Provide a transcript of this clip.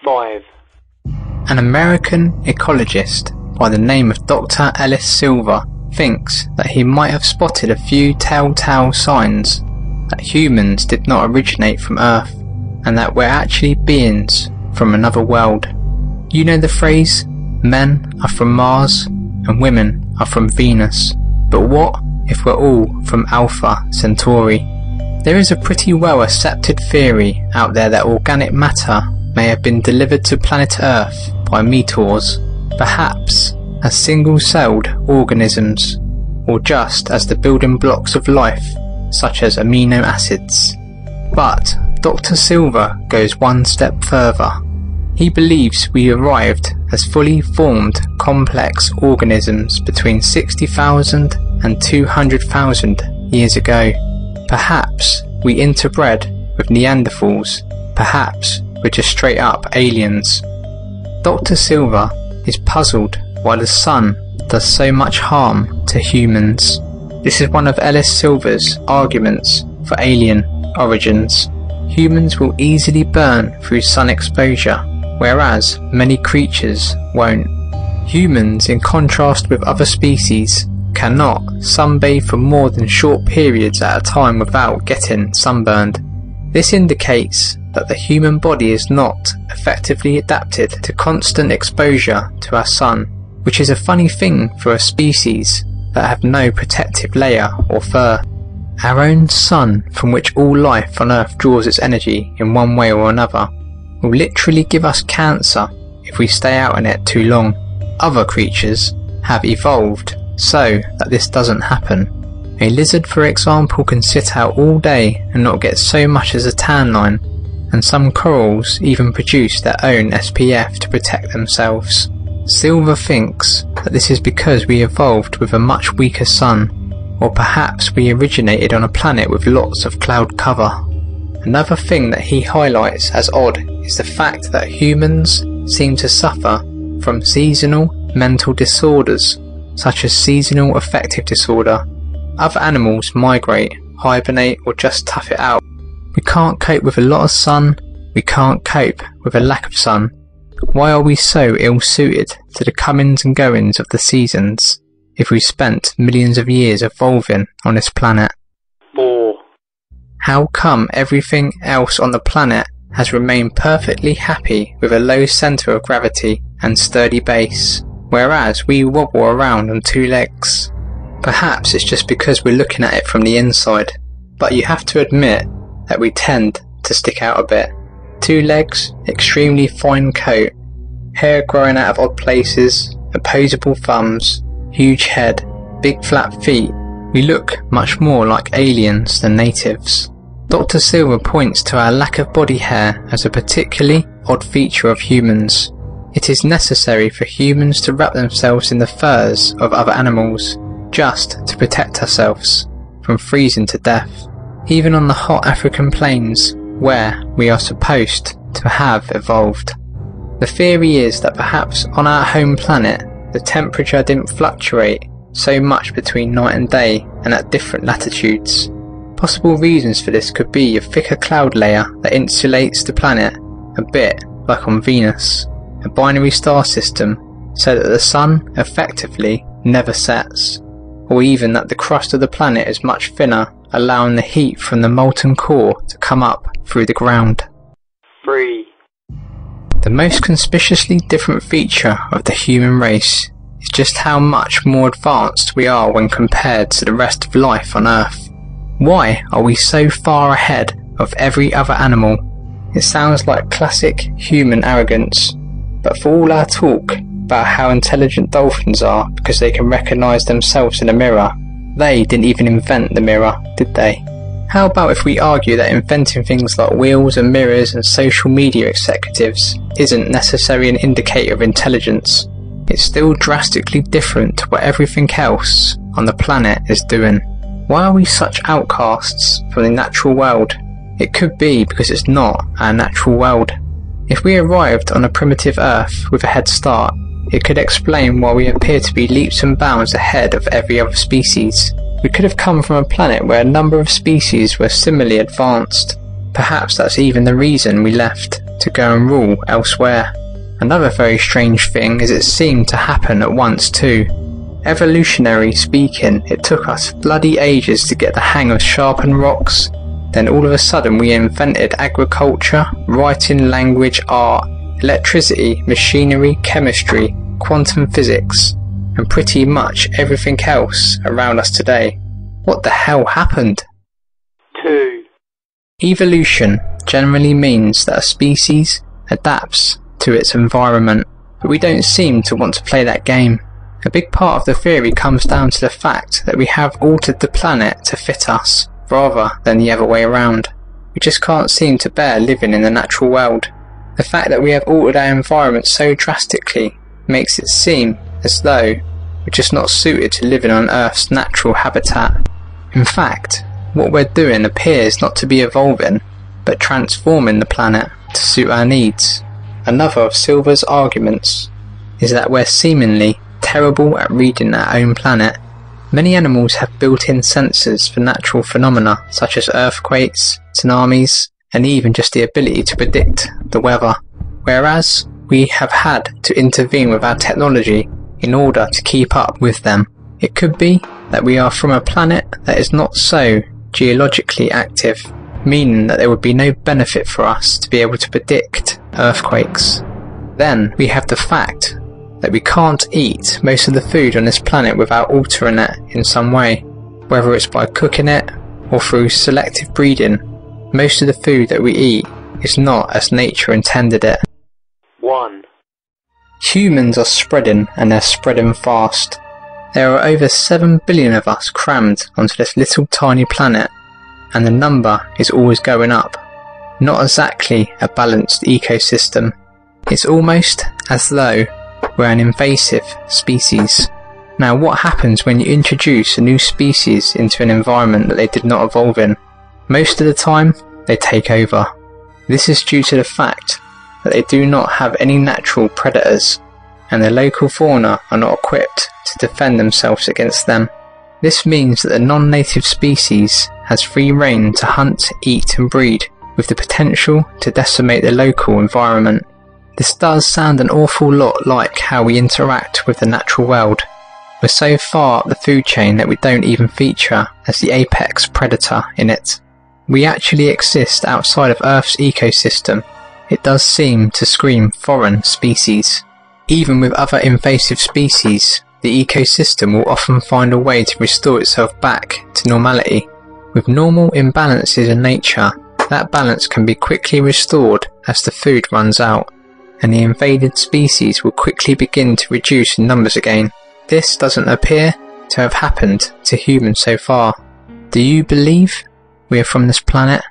5. An American ecologist by the name of Dr. Ellis Silver thinks that he might have spotted a few telltale signs that humans did not originate from Earth, and that we're actually beings from another world. You know the phrase, men are from Mars and women are from Venus, but what if we're all from Alpha Centauri? There is a pretty well accepted theory out there that organic matter may have been delivered to planet Earth by meteors, perhaps as single-celled organisms, or just as the building blocks of life, such as amino acids. But Dr. Silver goes one step further. He believes we arrived as fully formed complex organisms between 60,000 and 200,000 years ago. Perhaps we interbred with Neanderthals, perhaps we're just straight up aliens. Dr. Silver is puzzled why the sun does so much harm to humans. This is one of Ellis Silver's arguments for alien origins. Humans will easily burn through sun exposure, whereas many creatures won't. Humans, in contrast with other species, cannot sunbathe for more than short periods at a time without getting sunburned. This indicates that the human body is not effectively adapted to constant exposure to our sun, which is a funny thing for a species that have no protective layer or fur. Our own sun, from which all life on Earth draws its energy in one way or another, will literally give us cancer if we stay out in it too long. Other creatures have evolved so that this doesn't happen. A lizard, for example, can sit out all day and not get so much as a tan line, and some corals even produce their own SPF to protect themselves. Silver thinks that this is because we evolved with a much weaker sun, or perhaps we originated on a planet with lots of cloud cover. Another thing that he highlights as odd is the fact that humans seem to suffer from seasonal mental disorders, such as seasonal affective disorder. Other animals migrate, hibernate, or just tough it out. We can't cope with a lot of sun, we can't cope with a lack of sun. Why are we so ill-suited to the comings and goings of the seasons if we spent millions of years evolving on this planet? 4. How come everything else on the planet has remained perfectly happy with a low centre of gravity and sturdy base, whereas we wobble around on two legs? Perhaps it's just because we're looking at it from the inside, but you have to admit that we tend to stick out a bit. 2 legs, extremely fine coat, hair growing out of odd places, opposable thumbs, huge head, big flat feet. We look much more like aliens than natives. Dr. Silver points to our lack of body hair as a particularly odd feature of humans. It is necessary for humans to wrap themselves in the furs of other animals, just to protect ourselves from freezing to death, even on the hot African plains where we are supposed to have evolved. The theory is that perhaps on our home planet the temperature didn't fluctuate so much between night and day and at different latitudes. Possible reasons for this could be a thicker cloud layer that insulates the planet, a bit like on Venus, a binary star system, so that the sun effectively never sets, or even that the crust of the planet is much thinner, allowing the heat from the molten core to come up through the ground. 3. The most conspicuously different feature of the human race is just how much more advanced we are when compared to the rest of life on Earth. Why are we so far ahead of every other animal? It sounds like classic human arrogance, but for all our talk about how intelligent dolphins are because they can recognise themselves in a mirror, they didn't even invent the mirror, did they? How about if we argue that inventing things like wheels and mirrors and social media executives isn't necessarily an indicator of intelligence? It's still drastically different to what everything else on the planet is doing. Why are we such outcasts from the natural world? It could be because it's not our natural world. If we arrived on a primitive Earth with a head start, it could explain why we appear to be leaps and bounds ahead of every other species. We could have come from a planet where a number of species were similarly advanced. Perhaps that's even the reason we left. to go and rule elsewhere. Another very strange thing is it seemed to happen at once too. Evolutionary speaking, it took us bloody ages to get the hang of sharpened rocks. Then all of a sudden we invented agriculture, writing, language, art, electricity, machinery, chemistry, quantum physics, and pretty much everything else around us today. What the hell happened? 2. Evolution generally means that a species adapts to its environment, but we don't seem to want to play that game. A big part of the theory comes down to the fact that we have altered the planet to fit us, rather than the other way around. We just can't seem to bear living in the natural world. The fact that we have altered our environment so drastically makes it seem as though we're just not suited to living on Earth's natural habitat. In fact, what we're doing appears not to be evolving, but transforming the planet to suit our needs. Another of Silver's arguments is that we're seemingly terrible at reading our own planet. Many animals have built-in sensors for natural phenomena such as earthquakes, tsunamis, and even just the ability to predict the weather, whereas we have had to intervene with our technology in order to keep up with them. It could be that we are from a planet that is not so geologically active, meaning that there would be no benefit for us to be able to predict earthquakes. Then we have the fact that we can't eat most of the food on this planet without altering it in some way, whether it's by cooking it or through selective breeding. Most of the food that we eat is not as nature intended it. 1. Humans are spreading, and they're spreading fast. There are over 7 billion of us crammed onto this little tiny planet, and the number is always going up. Not exactly a balanced ecosystem. It's almost as though we're an invasive species. Now, what happens when you introduce a new species into an environment that they did not evolve in? Most of the time, they take over. This is due to the fact that they do not have any natural predators, and the local fauna are not equipped to defend themselves against them. This means that the non-native species has free rein to hunt, eat and breed, with the potential to decimate the local environment. This does sound an awful lot like how we interact with the natural world. We're so far up the food chain that we don't even feature as the apex predator in it. We actually exist outside of Earth's ecosystem. It does seem to scream foreign species. Even with other invasive species, the ecosystem will often find a way to restore itself back to normality. With normal imbalances in nature, that balance can be quickly restored as the food runs out, and the invaded species will quickly begin to reduce in numbers again. This doesn't appear to have happened to humans so far. Do you believe we are from this planet?